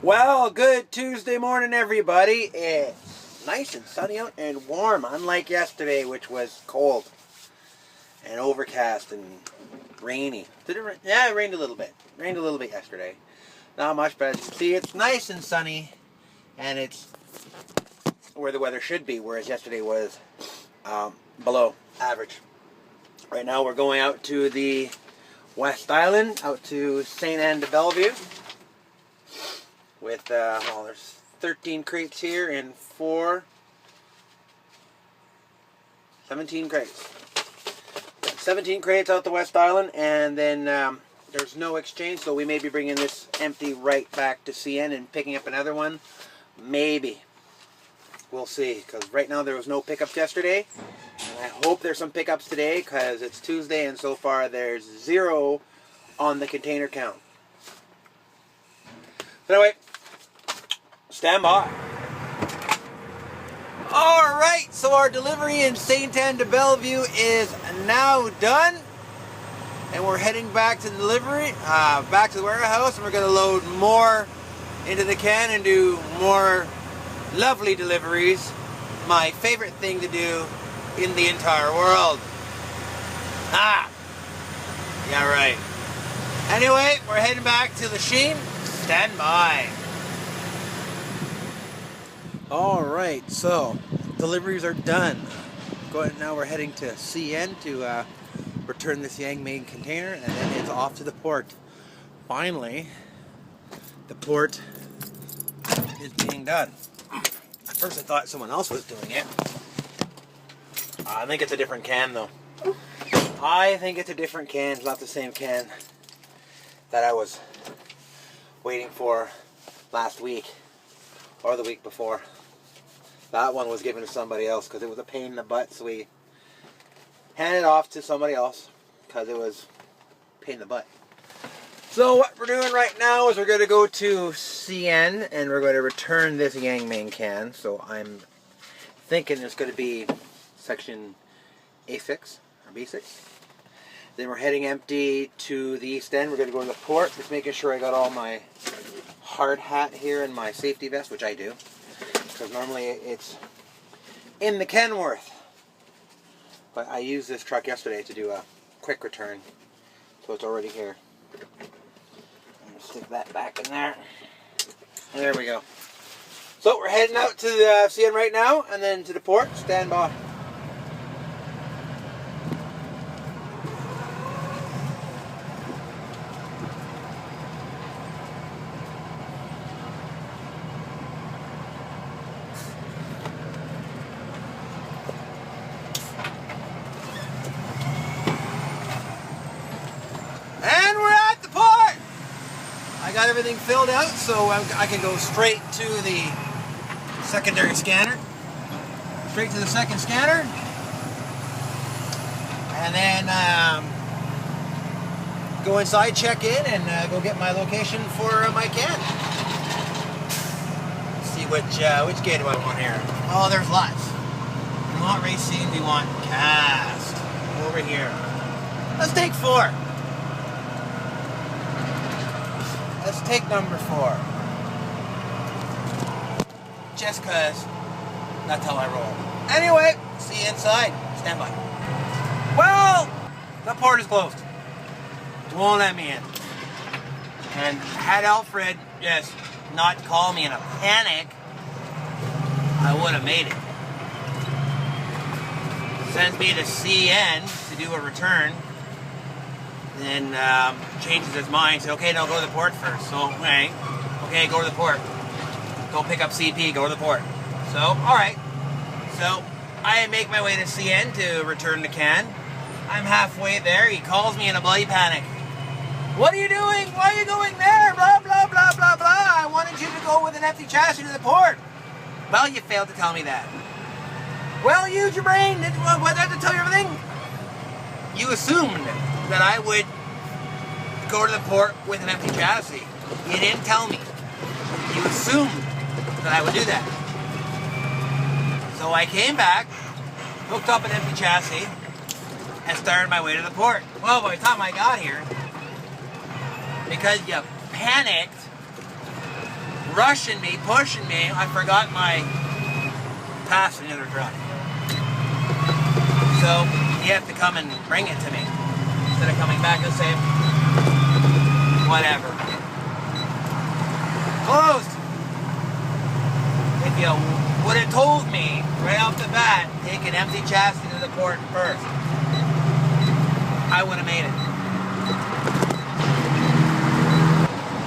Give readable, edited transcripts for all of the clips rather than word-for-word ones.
Well, good Tuesday morning, everybody. It's nice and sunny out and warm, unlike yesterday, which was cold and overcast and rainy. Did it rain? Yeah, it rained a little bit. Rained a little bit yesterday. Not much, but as you can see, it's nice and sunny, and it's where the weather should be, whereas yesterday was below average. Right now, we're going out to the West Island, out to St. Anne de Bellevue. With, well, there's 13 crates here and 17 crates. 17 crates out the West Island, and then there's no exchange, so we may be bringing this empty right back to CN and picking up another one. Maybe. We'll see, because right now there was no pickups yesterday, and I hope there's some pickups today, because it's Tuesday, and so far there's 0 on the container count. So anyway, stand by. Alright, so our delivery in St. Anne de Bellevue is now done. And we're heading back to the delivery, back to the warehouse, and we're going to load more into the can and do more lovely deliveries. My favorite thing to do in the entire world. Yeah, right. Anyway, we're heading back to Lachine. Stand by. Alright, so deliveries are done. Now we're heading to CN to return this Yang Ming container, and then it's off to the port. Finally, the port is being done. At first I thought someone else was doing it. I think it's a different can though. I think it's a different can. It's not the same can that I was waiting for last week or the week before. That one was given to somebody else because it was a pain in the butt, so we handed it off to somebody else because it was a pain in the butt. So what we're doing right now is we're going to go to CN and we're going to return this Yang Ming can. So I'm thinking it's going to be section A6 or B6. Then we're heading empty to the east end. We're going to go to the port, just making sure I got all my hard hat here and my safety vest, which I do. Because normally it's in the Kenworth. But I used this truck yesterday to do a quick return. So it's already here. I'm going to stick that back in there. And there we go. So we're heading out to the CN right now and then to the port. Stand by. I got everything filled out, so I can go straight to the secondary scanner. Straight to the second scanner. And then go inside, check in, and go get my location for my can. Let's see which gate do I want here. Oh, there's lots. We want racing, we want cast. Over here. Let's take 4. Let's take number 4. Just cause that's how I roll. Anyway, see you inside. Stand by. Well, the port is closed. It won't let me in. And had Alfred just not called me in a panic, I would have made it. Sends me to CN to do a return. Then changes his mind, says, okay, no, go to the port first. So, okay, go to the port. Go pick up CP, go to the port. So, alright. So, I make my way to CN to return the can. I'm halfway there, he calls me in a bloody panic. What are you doing? Why are you going there? Blah, blah, blah, blah, blah. you to go with an empty chassis to the port. Well, you failed to tell me that. Well, use your brain. What did I tell you everything? You assumed that I would go to the port with an empty chassis. You didn't tell me. You assumed that I would do that. So I came back, hooked up an empty chassis, and started my way to the port. Well, by the time I got here, because you panicked, rushing me, pushing me, I forgot my passenger truck. So you have to come and bring it to me instead of coming back and saying, whatever. Closed. If you would have told me right off the bat, take an empty chassis to the port first, I would have made it.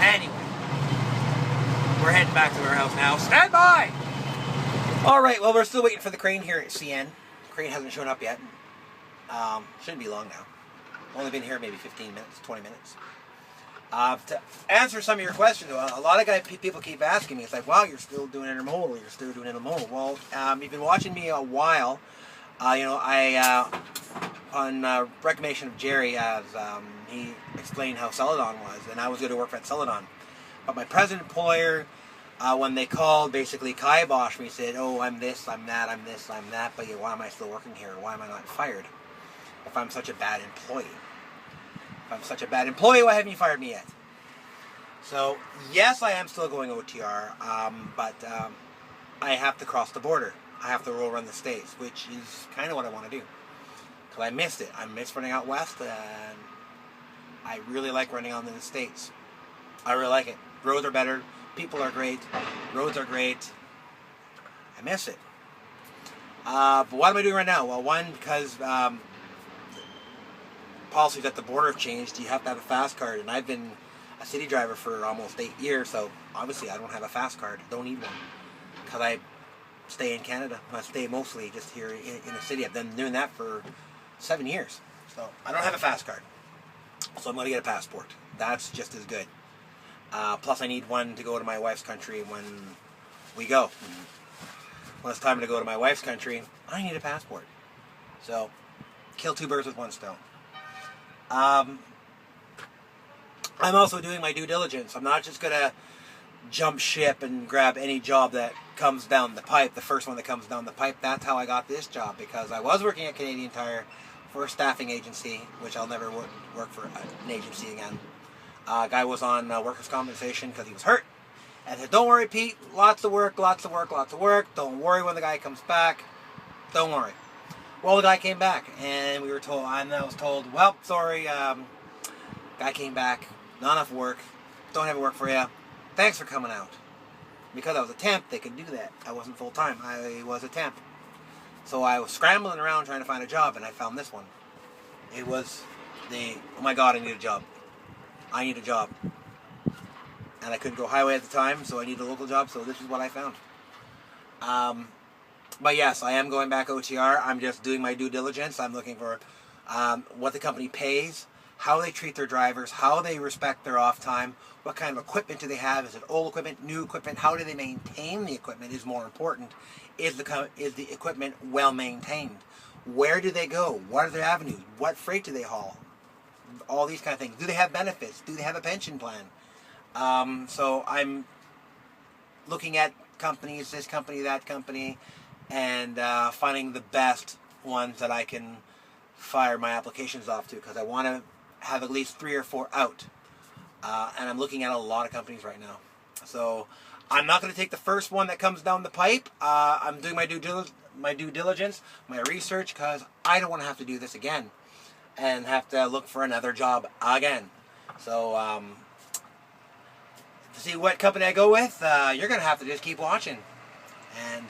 Anyway, we're heading back to our house now. Stand by! Alright, well, we're still waiting for the crane here at CN. The crane hasn't shown up yet. Shouldn't be long now. Only been here maybe 15 minutes, 20 minutes. To answer some of your questions, a lot of people keep asking me, it's like, wow, you're still doing intermodal, you're still doing intermodal. Well, you've been watching me a while. I on recommendation of Jerry, as he explained how Celadon was, and I was going to work for Celadon. But my present employer, when they called, basically kiboshed me, said, oh, I'm this, I'm that, I'm this, I'm that, but why am I still working here? Why am I not fired? If I'm such a bad employee. If I'm such a bad employee, why haven't you fired me yet? So, yes, I am still going OTR, but I have to cross the border. I have to roll around the States, which is kind of what I want to do. Because I missed it. I miss running out west, and I really like running out in the States. I really like it. Roads are better. People are great. Roads are great. I miss it. But what am I doing right now? Well, one, because policies at the border have changed. You have to have a fast card, and I've been a city driver for almost 8 years, so obviously I don't have a fast card. Don't need one, because I stay in Canada. I stay mostly just here in the city. I've been doing that for 7 years, so I don't have a fast card. So I'm going to get a passport. That's just as good. Plus I need one to go to my wife's country when we go. When it's time to go to my wife's country, I need a passport. So, kill two birds with one stone. I'm also doing my due diligence. I'm not just going to jump ship and grab any job that comes down the pipe, the first one that comes down the pipe. That's how I got this job, because I was working at Canadian Tire for a staffing agency, which I'll never work for an agency again. Guy was on workers' compensation because he was hurt. And said, don't worry, Pete, lots of work, lots of work, lots of work. Don't worry when the guy comes back. Don't worry. Well, the guy came back, and we were told, I was told, well, sorry, guy came back, not enough work, don't have work for you. Thanks for coming out. Because I was a temp, they could do that. I wasn't full-time, I was a temp. So I was scrambling around trying to find a job, and I found this one. It was oh my God, I need a job. I need a job. And I couldn't go highway at the time, so I need a local job, so this is what I found. But yes, I am going back OTR. I'm just doing my due diligence. I'm looking for what the company pays, how they treat their drivers, how they respect their off time, what kind of equipment do they have, is it old equipment, new equipment, how do they maintain the equipment is more important. Is the equipment well maintained? Where do they go? What are their avenues? What freight do they haul? All these kind of things. Do they have benefits? Do they have a pension plan? So I'm looking at companies, this company, that company, and finding the best ones that I can fire my applications off to, because I want to have at least 3 or 4 out. And I'm looking at a lot of companies right now. So I'm not going to take the first one that comes down the pipe. I'm doing my due diligence, my research, because I don't want to have to do this again and have to look for another job again. So to see what company I go with, you're going to have to just keep watching. And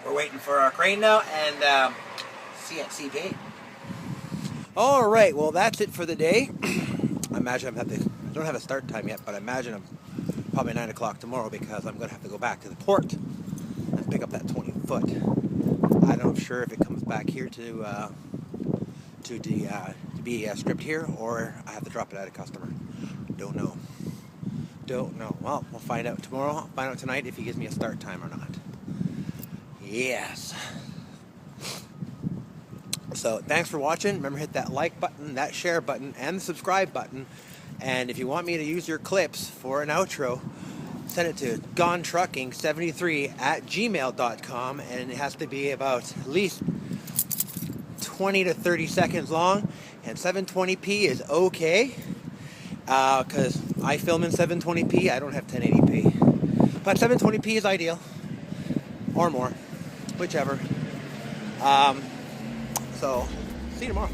we're waiting for our crane now, and see you at CP. All right, well, that's it for the day. I imagine I don't have a start time yet, but I imagine I'm probably 9 o'clock tomorrow, because I'm going to have to go back to the port and pick up that 20-foot. I'm not sure if it comes back here to be stripped here, or I have to drop it at a customer. Don't know. don't know. Well, we'll find out tomorrow. I'll find out tonight if he gives me a start time or not. Yes. So thanks for watching. Remember, hit that like button, that share button, and the subscribe button. And if you want me to use your clips for an outro, send it to gonetrucking73@gmail.com, and it has to be about at least 20 to 30 seconds long, and 720p is okay, because I film in 720p. I don't have 1080p, but 720p is ideal, or more, whichever. So see you tomorrow.